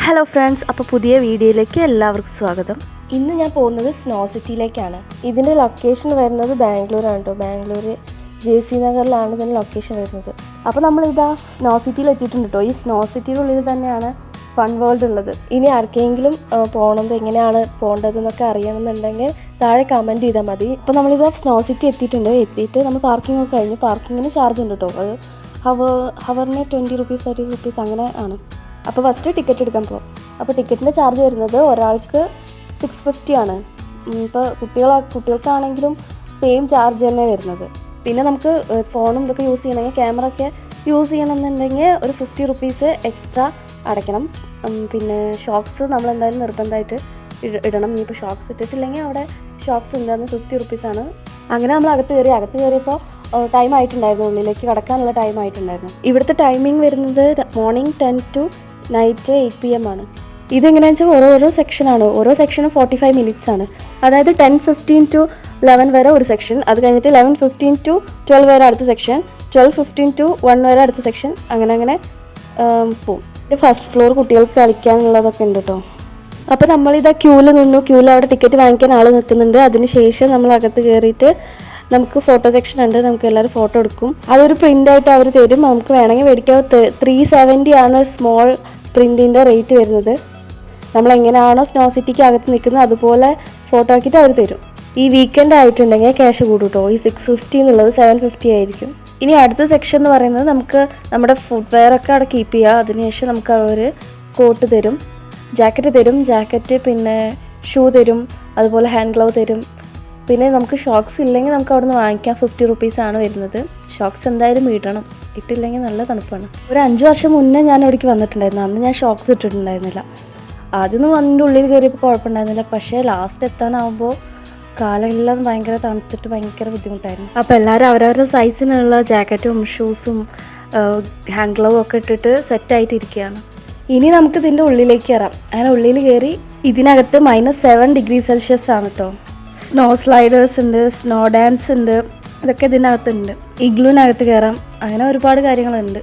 Hello friends, അപ്പോൾ പുതിയ വീഡിയോയിലേക്ക് എല്ലാവർക്കും സ്വാഗതം. ഇന്ന് ഞാൻ പോകുന്നത് സ്നോ സിറ്റിയിലേക്കാണ്. ഇതിൻ്റെ ലൊക്കേഷൻ വരുന്നത് ബാംഗ്ലൂരാണ് കേട്ടോ. ബാംഗ്ലൂർ JC നഗറിലാണ് ഇതിൻ്റെ ലൊക്കേഷൻ വരുന്നത്. അപ്പോൾ നമ്മളിതാ സ്നോ സിറ്റിയിൽ എത്തിയിട്ടുണ്ട് കേട്ടോ. ഈ സ്നോ സിറ്റിയുടെ ഉള്ളിൽ തന്നെയാണ് ഫൺ വേൾഡ് ഉള്ളത്. ഇനി ആർക്കെങ്കിലും പോകണത് എങ്ങനെയാണ് പോകേണ്ടതെന്നൊക്കെ അറിയണമെന്നുണ്ടെങ്കിൽ താഴെ കമൻറ്റ് ചെയ്താൽ മതി. അപ്പോൾ നമ്മളിതാ സ്നോ സിറ്റി എത്തിയിട്ട് നമ്മൾ പാർക്കിംഗ് ഒക്കെ കഴിഞ്ഞ് പാർക്കിങ്ങിന് ചാർജ് ഉണ്ട് കേട്ടോ. അത് ഹവറിന് 20 rupees 30 rupees അങ്ങനെ ആണ്. അപ്പോൾ ഫസ്റ്റ് ടിക്കറ്റ് എടുക്കാൻ പോകും. അപ്പോൾ ടിക്കറ്റിൻ്റെ ചാർജ് വരുന്നത് ഒരാൾക്ക് 650 ആണ്. ഇപ്പോൾ കുട്ടികൾക്കാണെങ്കിലും സെയിം ചാർജ് തന്നെ വരുന്നത്. പിന്നെ നമുക്ക് ഫോണും ഇതൊക്കെ യൂസ് ചെയ്യണമെങ്കിൽ ക്യാമറ ഒക്കെ യൂസ് ചെയ്യണമെന്നുണ്ടെങ്കിൽ ഒരു 50 rupees എക്സ്ട്രാ അടയ്ക്കണം. പിന്നെ ഷോക്സ് നമ്മൾ എന്തായാലും നിർബന്ധമായിട്ട് ഇടണം. ഇനിയിപ്പോൾ ഷോക്സ് ഇട്ടിട്ടില്ലെങ്കിൽ അവിടെ ഷോക്സ് എന്താണെന്ന് 50 rupees ആണ്. അങ്ങനെ നമ്മൾ അകത്ത് കയറിയപ്പോൾ ടൈം ആയിട്ടുണ്ടായിരുന്നു, ഉള്ളിലേക്ക് കടക്കാനുള്ള ടൈം ആയിട്ടുണ്ടായിരുന്നു. ഇവിടുത്തെ ടൈമിംഗ് വരുന്നത് മോർണിംഗ് 10 to നൈറ്റ് 8 PM ആണ്. ഇതെങ്ങനെയാണെന്ന് വെച്ചാൽ ഓരോ സെക്ഷനാണ്. ഓരോ സെക്ഷനും 45 minutes ആണ്. അതായത് 10:15 to 11 വരെ ഒരു സെക്ഷൻ, അത് കഴിഞ്ഞിട്ട് 11:15 to 12 വരെ അടുത്ത സെക്ഷൻ, 12:15 to 1 വരെ അടുത്ത സെക്ഷൻ, അങ്ങനെ പോവും. ഫസ്റ്റ് ഫ്ലോർ കുട്ടികൾക്ക് കളിക്കാനുള്ളതൊക്കെ ഉണ്ട് കേട്ടോ. അപ്പോൾ നമ്മളിതാ ക്യൂവിൽ അവിടെ ടിക്കറ്റ് വാങ്ങിക്കാൻ ആൾ നിൽക്കുന്നുണ്ട്. അതിന് ശേഷം നമ്മൾ അകത്ത് കയറിയിട്ട് നമുക്ക് ഫോട്ടോ സെക്ഷൻ ഉണ്ട്. നമുക്ക് എല്ലാവരും ഫോട്ടോ എടുക്കും. അതൊരു പ്രിൻ്റായിട്ട് അവർ തരും. നമുക്ക് വേണമെങ്കിൽ മേടിക്കാം. 370 ആണ് സ്മോൾ പ്രിൻറ്റിൻ്റെ റേറ്റ് വരുന്നത്. നമ്മളെങ്ങനെയാണോ സ്നോ സിറ്റിക്ക് അകത്ത് നിൽക്കുന്നത് അതുപോലെ ഫോട്ടോ ആക്കിയിട്ട് അവർ തരും. ഈ വീക്കെൻഡ് ആയിട്ടുണ്ടെങ്കിൽ ക്യാഷ് കൂടും കേട്ടോ. ഈ 650 എന്നുള്ളത് 750 ആയിരിക്കും. ഇനി അടുത്ത സെക്ഷൻ എന്ന് പറയുന്നത് നമുക്ക് നമ്മുടെ ഫുഡ് വെയറൊക്കെ അവിടെ കീപ്പ് ചെയ്യുക. അതിനുശേഷം നമുക്ക് അവർ കോട്ട് തരും, ജാക്കറ്റ് പിന്നെ ഷൂ തരും, അതുപോലെ ഹാൻഡ് ഗ്ലൗ തരും. പിന്നെ നമുക്ക് ഷോക്സ് ഇല്ലെങ്കിൽ നമുക്ക് അവിടെ നിന്ന് വാങ്ങിക്കാം. 50 rupees ആണ് വരുന്നത്. ഷോക്സ് എന്തായാലും ഇടണം, ഇട്ടില്ലെങ്കിൽ നല്ല തണുപ്പാണ്. ഒരു 5 വർഷം മുന്നേ ഞാൻ അവിടേക്ക് വന്നിട്ടുണ്ടായിരുന്നു. അന്ന് ഞാൻ ഷോക്സ് ഇട്ടിട്ടുണ്ടായിരുന്നില്ല. ആദ്യമൊന്നും അതിൻ്റെ ഉള്ളിൽ കയറിയപ്പോൾ കുഴപ്പമുണ്ടായിരുന്നില്ല. പക്ഷേ ലാസ്റ്റ് എത്താനാവുമ്പോൾ കാലെല്ലാം ഭയങ്കര തണുത്തിട്ട് ഭയങ്കര ബുദ്ധിമുട്ടായിരുന്നു. അപ്പോൾ എല്ലാവരും അവരവരുടെ സൈസിനുള്ള ജാക്കറ്റും ഷൂസും ഹാൻഡ് ഗ്ലൗ ഒക്കെ ഇട്ടിട്ട് സെറ്റായിട്ടിരിക്കുകയാണ്. ഇനി നമുക്ക് ഇതിൻ്റെ ഉള്ളിലേക്ക് കയറാം. അങ്ങനെ ഉള്ളിൽ കയറി ഇതിനകത്ത് -7 degrees Celsius ആണ് കേട്ടോ. സ്നോ സ്ലൈഡേഴ്സ് ഉണ്ട്, സ്നോ ഡാൻസ് ഉണ്ട്, ഇതൊക്കെ ഇതിനകത്തുണ്ട്. ഇഗ്ലൂവിനകത്ത് കയറാം. അങ്ങനെ ഒരുപാട് കാര്യങ്ങളുണ്ട്.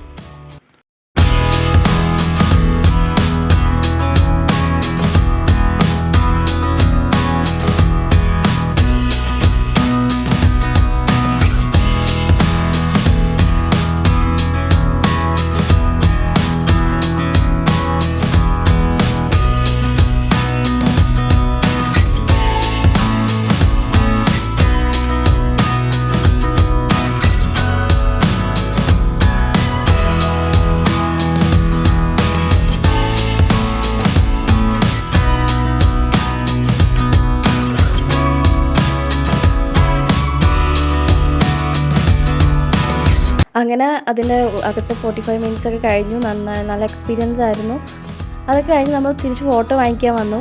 അങ്ങനെ അതിൻ്റെ അകത്ത് 45 minutes ഒക്കെ കഴിഞ്ഞു. നല്ല എക്സ്പീരിയൻസ് ആയിരുന്നു. അതൊക്കെ കഴിഞ്ഞ് നമ്മൾ തിരിച്ച് ഫോട്ടോ വാങ്ങിക്കാൻ വന്നു.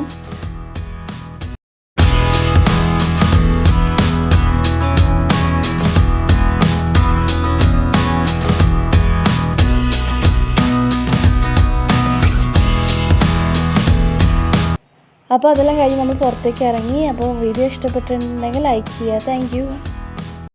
അപ്പോൾ അതെല്ലാം കഴിഞ്ഞ് നമ്മൾ പുറത്തേക്ക് ഇറങ്ങി. അപ്പോൾ വീഡിയോ ഇഷ്ടപ്പെട്ടിട്ടുണ്ടെങ്കിൽ ലൈക്ക് ചെയ്യുക. Thank you.